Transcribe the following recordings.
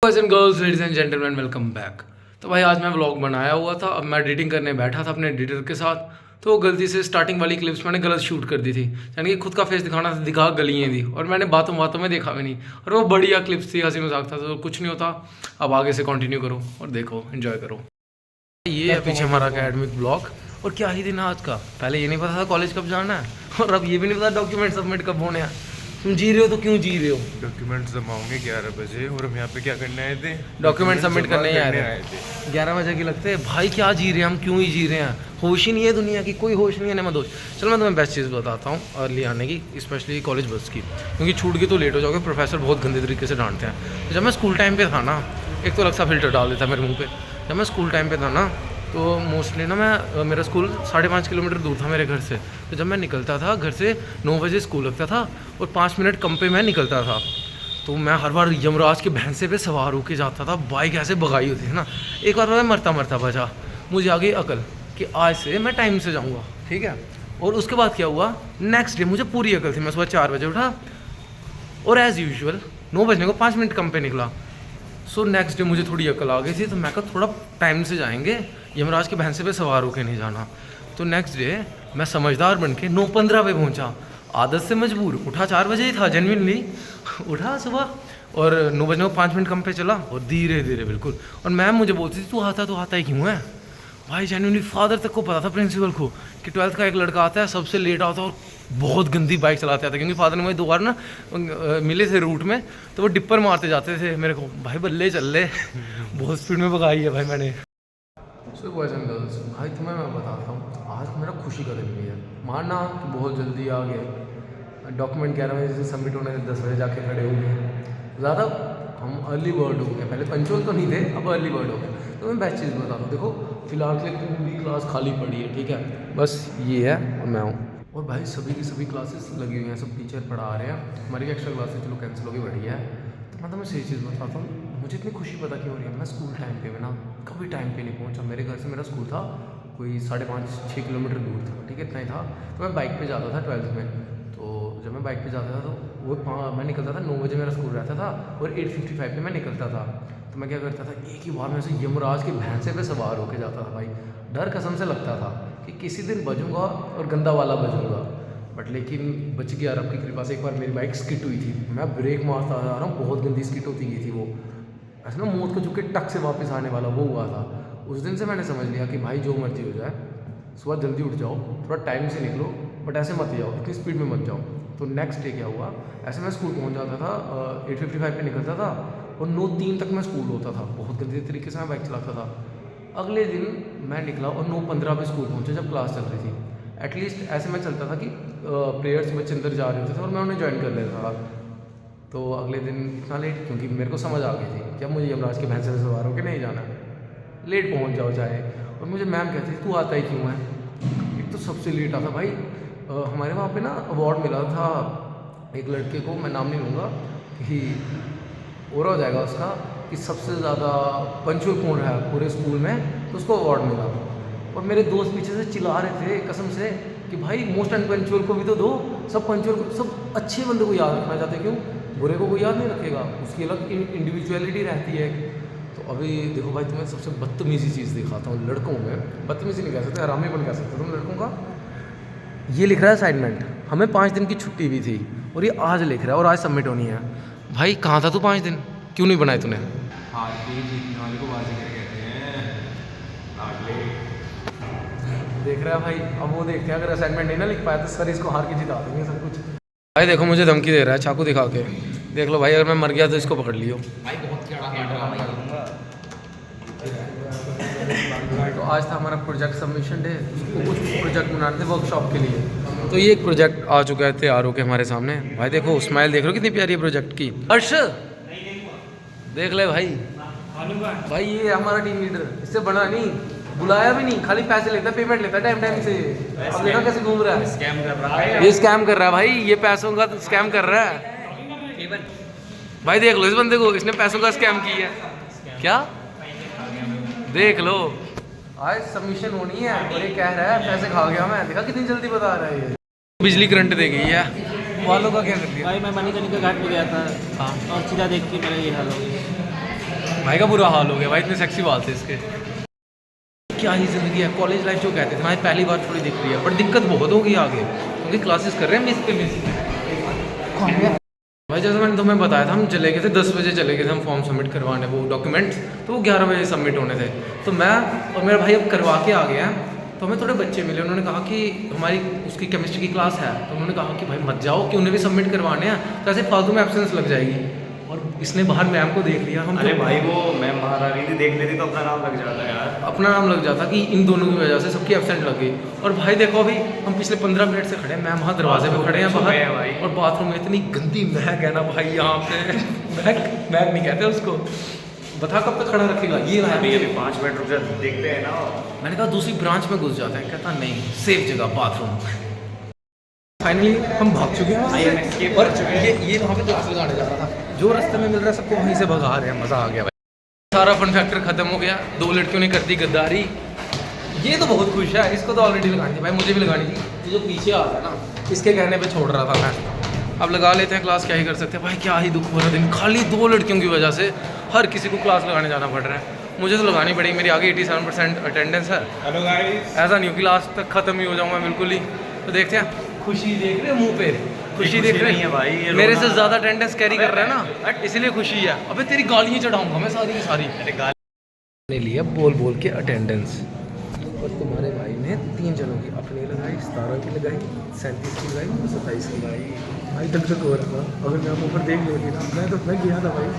Boys and girls, ladies and gentleman, welcome back. तो भाई आज मैं व्लॉग बनाया हुआ था। अब मैं एडिटिंग करने बैठा था अपने एडिटर के साथ, तो गलती से स्टार्टिंग वाली क्लिप्स मैंने गलत शूट कर दी थी। यानी कि खुद का फेस दिखाना था, दिखा गलियाँ थी, और मैंने बातों बातों में देखा भी नहीं। और वो बढ़िया क्लिप्स थी, हंसी मजाक था, तो कुछ नहीं होता। अब आगे से कंटिन्यू करो और देखो, एंजॉय करो। ये है पीछे हमारा अकेडमिक ब्लॉग। और क्या ही दिन है आज का। पहले ये नहीं पता था कॉलेज कब जाना है, और अब ये भी नहीं पता डॉक्यूमेंट सबमिट कब होने हैं। तुम जी रहे हो तो क्यों जी रहे हो? डॉक्यूमेंट जमा होंगे 11 बजे और हम यहाँ पे क्या करने आए थे? डॉक्यूमेंट सबमिट करने ही आए थे। 11 बजे की लगते हैं भाई। क्या जी रहे हैं हम, क्यों ही जी रहे हैं? होश ही नहीं है दुनिया की, कोई होश नहीं है ना मत होश। चलो मैं तुम्हें बेस्ट चीज़ बताता हूँ अर्ली आने की, स्पेशली कॉलेज बस की, क्योंकि छूट के तो लेट हो जाओगे। प्रोफेसर बहुत गंदे तरीके से डांटते हैं। तो जब मैं स्कूल टाइम पे था ना, एक तो अलग सा फिल्टर डाल देता मेरे मुँह पे। जब मैं स्कूल टाइम पे था ना, तो मोस्टली ना मेरा स्कूल 5.5 किलोमीटर दूर था मेरे घर से। तो जब मैं निकलता था घर से 9 बजे स्कूल लगता था, और 5 मिनट कम पे मैं निकलता था। तो मैं हर बार यमराज के भैंसे पे सवार होके जाता था। बाइक ऐसे भगाई होती है ना। एक बार मैं मरता मरता बचा, मुझे आ गई अकल कि आज से मैं टाइम से जाऊँगा, ठीक है। और उसके बाद क्या हुआ, नेक्स्ट डे मुझे पूरी अकल थी। मैं सुबह 4 बजे उठा, और एज़ यूजुअल 9 बजने को 5 मिनट कम पे निकला। सो नेक्स्ट डे मुझे थोड़ी अकल आ गई थी, तो मैं कहा थोड़ा टाइम से जाएंगे, यमराज के भैंसे पे सवार होके नहीं जाना। तो नेक्स्ट डे मैं समझदार बन के 9:15 पे पहुंचा। आदत से मजबूर, उठा 4 बजे ही था, जेन्युइनली उठा सुबह, और 9 बजने को 5 मिनट कम पे चला, और धीरे धीरे बिल्कुल। और मैम मुझे बोलती थी तू आता ही क्यों है भाई। जेन्युइनली फादर तक को पता था, प्रिंसिपल को, कि 12th का एक लड़का आता है, सबसे लेट आता है और बहुत गंदी बाइक चलाते आता है। क्योंकि फादर ने मुझे 2 बार ना मिले थे रूट में, तो वो डिप्पर मारते जाते थे मेरे को, भाई बल्ले चल ले बहुत स्पीड में भगाई है भाई मैंने। सो बॉयज एंड गर्ल्स, भाई तुम्हें मैं बताता हूँ, आज मेरा खुशी का दिन भी है। मानना कि बहुत जल्दी आ गए डॉक्यूमेंट, 11 बजे से सबमिट होने 10 बजे जाके खड़े होंगे। ज़्यादा हम अर्ली बर्ड हो गए, पहले पंचुअल तो नहीं थे, अब अर्ली बर्ड हो गए। तो मैं बेस्ट चीज़ बताता हूँ। देखो फिलहाल के लिए पूरी क्लास खाली पड़ी है, ठीक है, बस ये है और मैं हूँ। और भाई सभी की सभी क्लासेस लगी हुई हैं, सब टीचर पढ़ा रहे हैं। हमारी एक्स्ट्रा क्लासेस चलो कैंसिल हो गई, बढ़िया है। तो मैं तुम्हें सही चीज़ बताता हूँ, मुझे इतनी खुशी पता क्यों हो रही है। मैं स्कूल टाइम पे ना कभी टाइम पे नहीं पहुँचा। मेरे घर से मेरा स्कूल था कोई 5.5-6 किलोमीटर दूर था, ठीक है, इतना ही था। तो मैं बाइक पे जाता था 12th में। तो जब मैं बाइक पे जाता था तो मैं निकलता था 9 बजे मेरा स्कूल रहता था, और 8:55 पे मैं निकलता था। तो मैं क्या करता था, एक ही बार में से यमराज के भैंसे पे सवार होके जाता था भाई। डर कसम से लगता था कि किसी दिन बजूंगा और गंदा वाला बजूंगा, बट लेकिन बच गया रब की कृपा से। एक बार मेरी बाइक स्किट हुई थी, मैं ब्रेक मारता जा रहा हूँ, बहुत गंदी स्किट होती गई थी वो, ऐसे ना मौत को झुक के टक से वापस आने वाला वो हुआ था। उस दिन से मैंने समझ लिया कि भाई जो मर्जी हो जाए, सुबह जल्दी उठ जाओ, थोड़ा टाइम से निकलो, बट ऐसे मत जाओ, इतनी स्पीड में मत जाओ। तो नेक्स्ट डे क्या हुआ, ऐसे मैं स्कूल पहुंच जाता था, 8:55 पे निकलता था, और 9:03 तक मैं स्कूल होता था। बहुत गंदे तरीके से मैं बाइक चलाता था। अगले दिन मैं निकला और 9:15 पे स्कूल पहुंचा, जब क्लास चल रही थी। एटलीस्ट ऐसे मैं चलता था कि प्लेयर्स बच्चे अंदर जा रहे होते थे और मैं उन्हें ज्वाइन कर लेता था। तो अगले दिन इतना लेट, क्योंकि मेरे को समझ आ गई थी कि अब मुझे यमराज के भैंसे से सवार होकर नहीं जाना, लेट पहुंच जाओ चाहे। और मुझे मैम कहती थी तू आता ही क्यों है। एक तो सबसे लेट आता भाई। हमारे वहाँ पे ना अवार्ड मिला था एक लड़के को, मैं नाम नहीं लूँगा कि हो रहा हो जाएगा उसका, कि सबसे ज़्यादा पंचुअल कौन है पूरे स्कूल में, तो उसको अवार्ड मिला। और मेरे दोस्त पीछे से चिल्ला रहे थे कसम से कि भाई मोस्ट अनपंचुअल को भी तो दो। सब पंचुअल को, सब अच्छे बंदे को याद रखना चाहते, क्यों बुरे को कोई याद नहीं रखेगा, उसकी अलग इंडिविजुअलिटी रहती है। तो अभी देखो भाई, तुम्हें सबसे बदतमीज़ी चीज़ दिखाता हूँ। लड़कों में बदतमीज़ी नहीं कह सकते, हरामीपन कह सकते तुम लड़कों का। ये लिख रहा है असाइनमेंट, हमें 5 दिन की छुट्टी भी थी, और ये आज लिख रहा है, और आज सबमिट होनी है। भाई कहाँ था तू 5 दिन, क्यों नहीं बनाए तूने? जीतने वाले को बाजीगर कहते हैं। देख रहा है भाई, अब वो देखते हैं अगर असाइनमेंट नहीं ना लिख पाया तो सर इसको हार के जिता देंगे सब कुछ। भाई देखो मुझे धमकी दे रहा है चाकू दिखा के, देख लो भाई, अगर मैं मर गया तो इसको पकड़ लियो भाई। बहुत तो आज था हमारा प्रोजेक्ट सबमिशन डे, उसको कुछ प्रोजेक्ट बनाते थे वर्कशॉप के लिए। तो ये एक प्रोजेक्ट आ चुका है तैयार होके हमारे सामने। भाई देखो स्माइल देख रहे हो कितनी प्यारी है प्रोजेक्ट की। हर्ष देख ले भाई, भाई ये हमारा टीम लीडर, इससे बना नहीं, बुलाया भी नहीं, खाली पैसे लेता, पेमेंट लेता टाइम टाइम से। अब देखा कैसे घूम रहा है, स्कैम कर रहा है, ये स्कैम कर रहा है भाई, ये पैसों का स्कैम कर रहा है भाई। देख लो इस बंदे को, इसने पैसों का स्कैम किया है क्या, देख लो। आज सबमिशन होनी है और ये कह रहा है पैसे खा गया मैं, देखा कितनी जल्दी बता रहा है ये। बिजली करंट दे गई है वालों का क्या कर दिया भाई। मैं मणिकर्णिका घाट पे गया था, हाँ, और सीधा देख के मेरा ये हाल हो गया। भाई का बुरा हाल हो गया भाई, इतने सेक्सी बाल थे इसके। क्या ही ज़िंदगी है, कॉलेज लाइफ जो कहते थे भाई पहली बार थोड़ी दिख रही है, पर दिक्कत बहुत होगी आगे, क्योंकि क्लासेस कर रहे हैं मिस पे मिस। भाई जैसे मैंने तुम्हें बताया था, हम चले गए थे 10 बजे चले गए थे हम फॉर्म सबमिट करवाने, वो डॉक्यूमेंट्स, तो वो 11 बजे सबमिट होने थे। तो मैं और मेरा भाई अब करवा के आ गया हैं। तो हमें थोड़े बच्चे मिले, उन्होंने कहा कि हमारी उसकी केमिस्ट्री की क्लास है, तो उन्होंने कहा कि भाई मत जाओ कि उन्हें भी सबमिट करवाने हैं, तो ऐसे फालतू में एब्सेंस लग जाएगी। और इसने बाहर मैम को देख लिया। हम अरे भाई वो मैम बाहर आ रही थी, देख लेती तो अपना नाम लग जाता यार। अपना नाम लग जाता कि इन दोनों की वजह से सबकी एब्सेंट लग गई। और भाई देखो अभी हम पिछले 15 मिनट से खड़े हैं, मैम वहाँ दरवाजे पे खड़े हैं बाहर भाई। और बाथरूम में इतनी गंदी महक है ना भाई यहाँ पे। महक महक नहीं कहते उसको, बता कब तक खड़ा रखेगा ये है। अभी 5 मिनट रुक जा, देखते हैं ना। मैंने कहा दूसरी ब्रांच में घुस जाते हैं, कहता नहीं सेफ जगह बाथरूम। फाइनली हम भाग चुके हैं और ये वहाँ पे क्लास लगाने जा रहा था, जो रास्ते में मिल रहा है सबको वहीं से भगा रहे हैं। मज़ा आ गया भाई, सारा फन फैक्टर खत्म हो गया। 2 लड़कियों ने कर दी गद्दारी। ये तो बहुत खुश है, इसको तो ऑलरेडी लगानी थी भाई, मुझे भी लगानी थी। ये जो पीछे आ रहा है ना, इसके कहने पे छोड़ रहा था मैं। अब लगा लेते हैं क्लास, क्या ही कर सकते हैं भाई। क्या ही दुख भरा दिन, खाली 2 लड़कियों की वजह से हर किसी को क्लास लगाने जाना पड़ रहा है। मुझे तो लगानी पड़ेगी, मेरी आगे 87% अटेंडेंस है। Hello guys. ऐसा नहीं हो कि लास्ट तक ख़त्म ही हो जाऊँ मैं बिल्कुल ही। तो देखते हैं, खुशी देख रहे हो मुंह पे, खुशी देख रहे नहीं है भाई, ये मेरे रोना- से ज़्यादा अटेंडेंस कैरी कर रहा है ना, इसलिए खुशी है। अबे तेरी गालियाँ चढ़ाऊंगा मैं सारी की सारी। अरे गाल ने लिया बोल बोल के अटेंडेंस, और तुम्हारे भाई ने 3 जनों की अपनी लगाई, 17 की लगाई, 37 की लगाई, 27 की लगाई। भाई तक तक हो रहा था, अगर मैं आप ऊपर देख लेती ना, मैं गया था भाई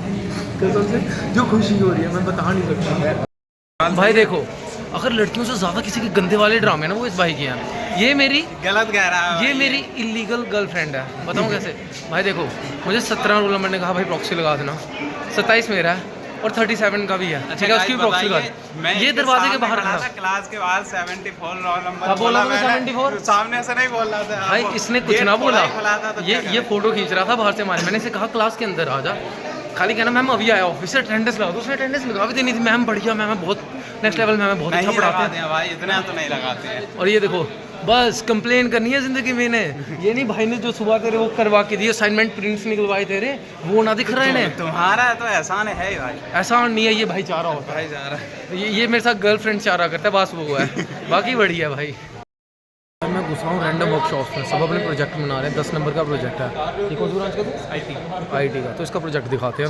कसम से। जो खुशी हो रही है मैं बता नहीं सकता भाई। देखो अगर लड़कियों से ज़्यादा किसी के गंदे वाले ड्रामे ना वो इस भाई के हैं। ये मेरी गलत कह रहा है ये मेरी इलीगल गर्लफ्रेंड है, बताऊँ कैसे भाई। देखो मुझे 17 रोल नंबर ने कहा भाई प्रॉक्सी लगा देना, 27 मेरा है और 37 का भी है, ठीक है, उसकी भी प्रॉक्सी लगा दे। ये दरवाजे के बाहर खड़ा था क्लास के बाद 74 रोल नंबर क्या बोला मैंने? 74 सामने से नहीं बोल रहा था भाई, इसने कुछ ना बोला। तो ये फोटो खींच रहा था बाहर से हमारे, मैंने इसे कहा क्लास के अंदर आ जा, खाली कहना मैम अभी आया ऑफिस से अटेंडेंस लगा दो। उसने अटेंडेंस लगा भी देनी थी। मैम बढ़िया, मैम बहुत नेक्स्ट लेवल, मैम बहुत अच्छा पढ़ाते हैं भाई, इतना तो नहीं लगाते हैं। और ये देखो बस कंप्लेन करनी है ज़िंदगी में इन्हें। ये नहीं भाई ने जो सुबह तेरे वो करवा के दिए असाइनमेंट प्रिंट्स निकलवाए तेरे, वो ना दिख रहा है इन्हें। तुम्हारा तो एहसान है ही भाई। एहसान नहीं है, ये भाईचारा होता भाई जा रहा है। है। ये मेरे साथ गर्लफ्रेंड चारा करता है, बस वो है, बाकी बढ़िया भाई। मैं घुस रहा हूँ रैंडम वर्कशॉप में, सब अपने प्रोजेक्ट बना रहे हैं। 10 नंबर का प्रोजेक्ट है। ये कौन सी ब्रांच का था? IT का। तो इसका प्रोजेक्ट दिखाते हैं।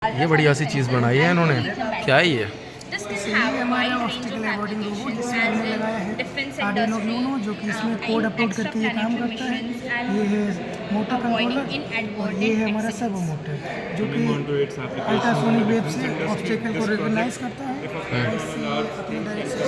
ये बढ़िया सी चीज़ बनाई है इन्होंने, क्या है ये? हमारा ऑब्स्टिकल अवॉइडिंग रोबोट जिसमें हमने लगाया है आर्डिनो यूनो, जो कि इसमें कोड अपलोड करके ये काम करता है। ये है मोटर कंट्रोलर और ये है हमारा सर्वो मोटर, जो कि अल्ट्रासोनिक वेव से ऑब्स्टिकल को रिकॉग्नाइज करता है। इससे अपनी डायरेक्शन।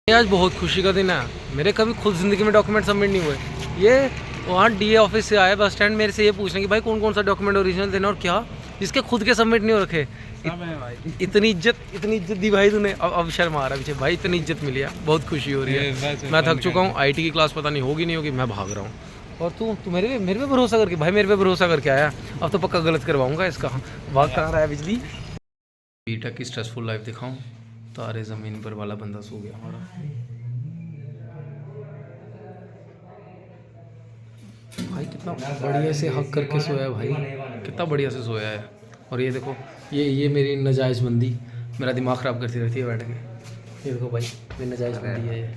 आज बहुत खुशी का दिन है मेरे, कभी खुद ज़िंदगी में डॉक्यूमेंट सबमिट नहीं हुए। ये वहाँ DA ऑफिस से आए बस स्टैंड, मेरे से ये पूछने कि भाई कौन कौन सा डॉक्यूमेंट ओरिजिनल देना और क्या, जिसके खुद के सबमिट नहीं हो रखे। इतनी इज्जत दी भाई तूने। अब शर्म आ रहा है पीछे भाई, इतनी इज्जत मिली है, बहुत खुशी हो रही है। मैं थक चुका हूँ, IT की क्लास पता नहीं होगी नहीं होगी, मैं भाग रहा हूँ। और तू मेरे पे भरोसा करके भाई, मेरे पे भरोसा करके आया, अब तो पक्का गलत करवाऊँगा इसका। भाग कहाँ रहा है बिजली। B.Tech की स्ट्रेसफुल लाइफ दिखाऊँ। तारे ज़मीन पर वाला बंदा सो गया हमारा भाई, कितना बढ़िया से हक करके सोया है भाई, कितना बढ़िया से सोया है। और ये देखो ये मेरी नाजायज़ बंदी मेरा दिमाग ख़राब करती रहती है बैठ के। ये देखो भाई मेरी नाजायज़ बंदी है।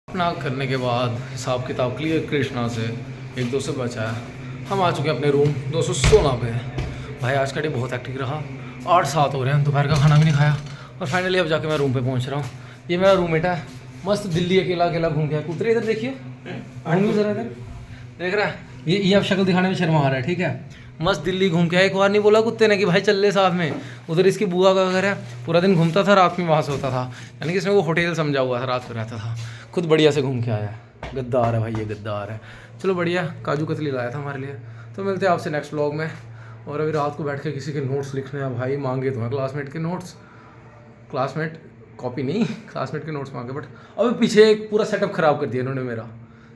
अपना करने के बाद हिसाब किताब क्लियर कृष्णा से 1-2 से बचा है। हम आ चुके हैं अपने रूम 216 पे। भाई आज का डे बहुत एक्टिव रहा, 8-7 हो रहे हैं, दोपहर का खाना भी नहीं खाया और फाइनली अब जाके मैं रूम पे पहुंच रहा हूँ। ये मेरा रूममेट है, मस्त दिल्ली अकेला अकेला घूम गया। कुतरे इधर देखिए, घूम जरा इधर, देख रहा है ये अब शक्ल दिखाने में शर्मा आ रहा है, ठीक है। मस्त दिल्ली घूम के आया। एक बार नहीं बोला कुत्ते ने कि भाई चल ले साथ में। उधर इसकी बुआ का घर है, पूरा दिन घूमता था, रात में वहाँ से होता था, यानी कि इसने वो होटल समझा हुआ था, रात में रहता था। खुद बढ़िया से घूम के आया, गद्दार है भाई ये, गद्दार है। चलो बढ़िया, काजू कतली लाया था हमारे लिए। तो मिलते हैं आपसे नेक्स्ट व्लॉग में। और अभी रात को बैठ के किसी के नोट्स लिखने हैं भाई, मांगे तो हैं क्लासमेट के नोट्स, क्लासमेट कॉपी नहीं, क्लासमेट के नोट्स मांगे, बट अभी पीछे एक पूरा सेटअप ख़राब कर दिया इन्होंने मेरा।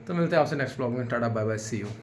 तो मिलते हैं आपसे नेक्स्ट व्लॉग में। Tata bye bye, see you.